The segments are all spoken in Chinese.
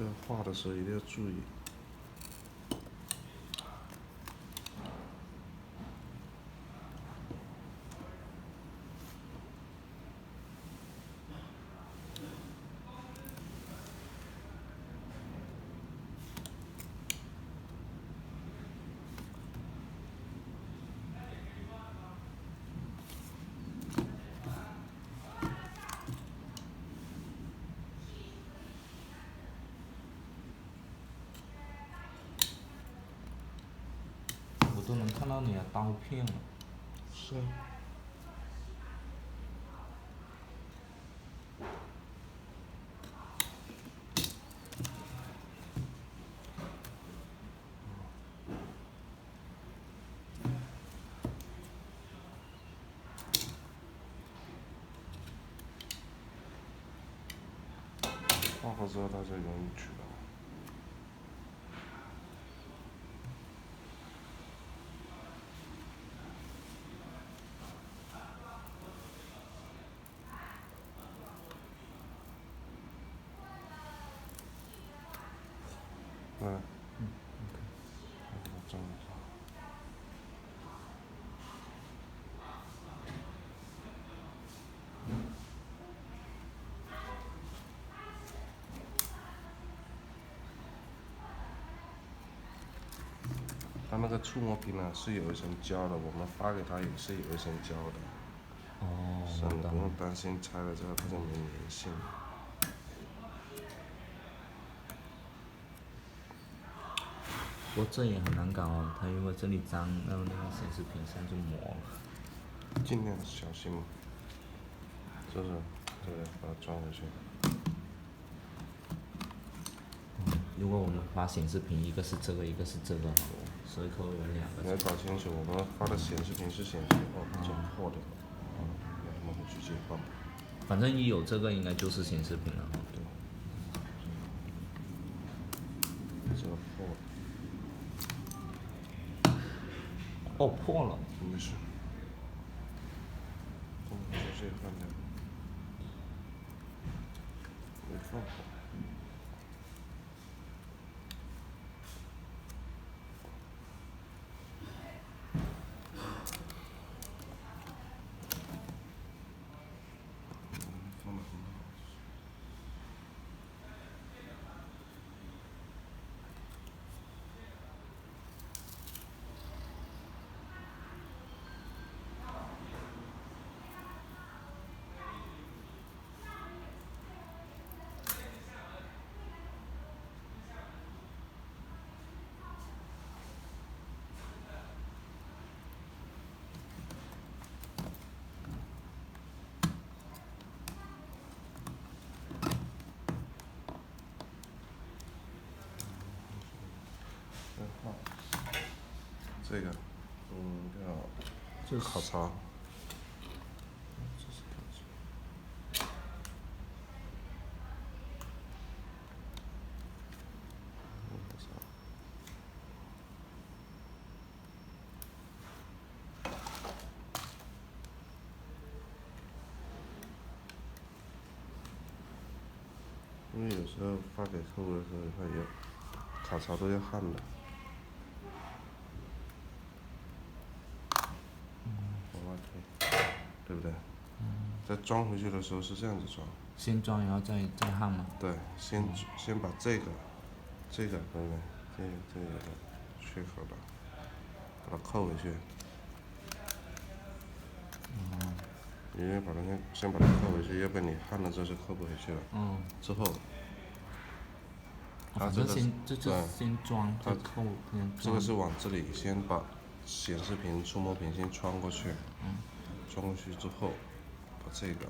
这个画的时候一定要注意。我都能看到你的刀片了。是啊。画好之后，大家容易取到。这样子。它那个触摸屏呢是有一层胶的，我们发给他也是有一层胶的。哦，是你不用担心拆了之后它就没粘性。不过这也很难搞哦，它如果这里脏，那么那个显示屏上就磨了。尽量小心嘛。就是这个把它装回去。如果我们发显示屏，一个是这个，一个是这个，所以可以有两个。你要搞清楚，我们发的显示屏是显示哦，这破的，那我们会直接换。反正一有这个，应该就是显示屏了。对。这个破了。哦，破了。没事。我们直接换掉。没放好。放得很好。这个，叫考察。因为有时候发给客户的时候，他也考察都要焊的。往外推，对不对？再装回去的时候是这样子装。先装，然后再焊吗？对，先把这个，对不对？这个缺口的，把它扣回去。因为先把它扣回去，要不然你焊了之后是扣不回去了。之后，它这个先装，再扣。这个是往这里先把显示屏、触摸屏先穿过去。穿过去之后，把这个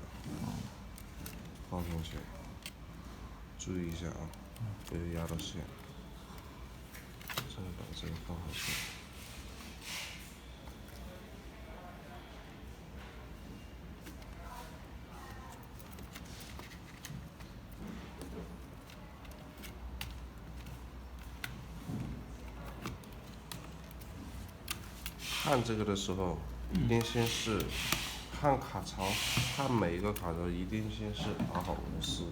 放进去。注意一下啊，不要压到线。再把这个放回去。焊这个的时候，一定先是焊每一个卡槽一定先是打好螺丝。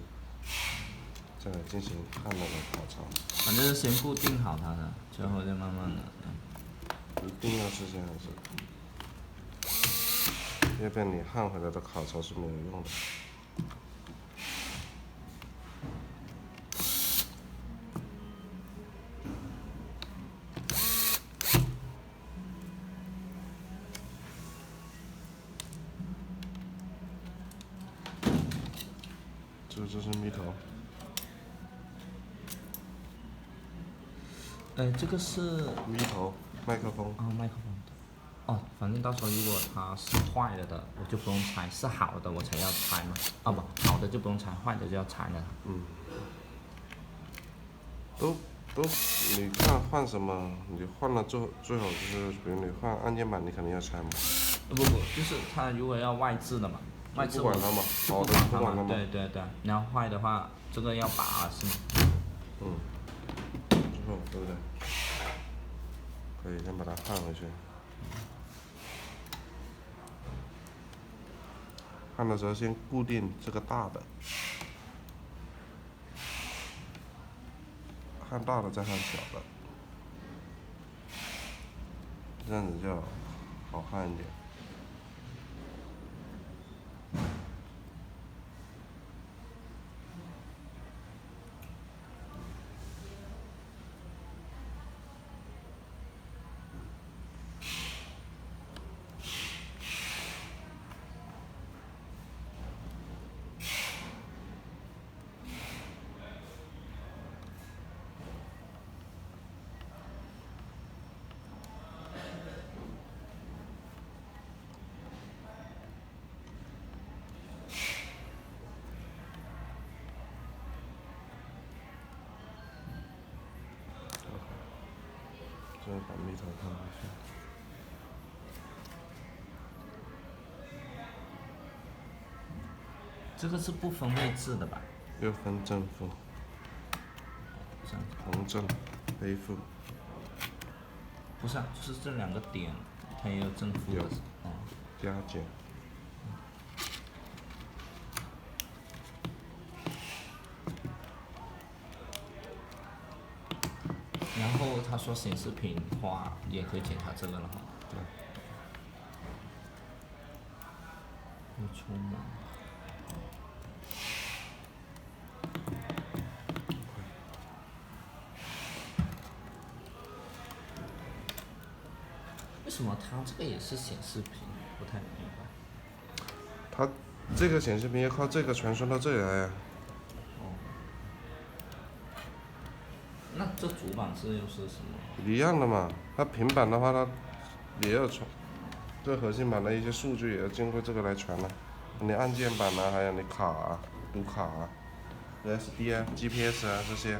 再来进行汉的考察。反正是先固定好它的，最后再慢慢的。一定要是这样子，要不然你焊回来的烤槽是没有用的。这是蜜头。这个是蜜头麦克风。麦克风。反正到时候如果它是坏了的，我就不用拆；是好的我才要拆嘛。不，好的就不用拆，坏的就要拆了。你看换什么？你换了最好就是，比如你换按键板，你肯定要拆嘛。不，就是它如果要外置的嘛，外置不管它嘛，好的不管它嘛。对，然后坏的话，这个要拔是吗？之后对不对？可以先把它焊回去。焊的时候先固定这个大的，焊大的再焊小的，这样子就好焊一点。再把蜜头焊回去。这个是不分位置的吧？又分正负，红正、黑负。不是就是这两个点，它也有正负的。加减。然后他说显示屏的话也可以检查这个了哈。对。有出吗？为什么它这个也是显示屏？不太明白。它这个显示屏要靠这个传输到这里来呀。那这主板是又是什么？一样的嘛，它平板的话，它也要传，这核心板的一些数据也要经过这个来传的。你按键板啊，还有你卡啊、读卡啊、SD 啊、GPS 啊这些。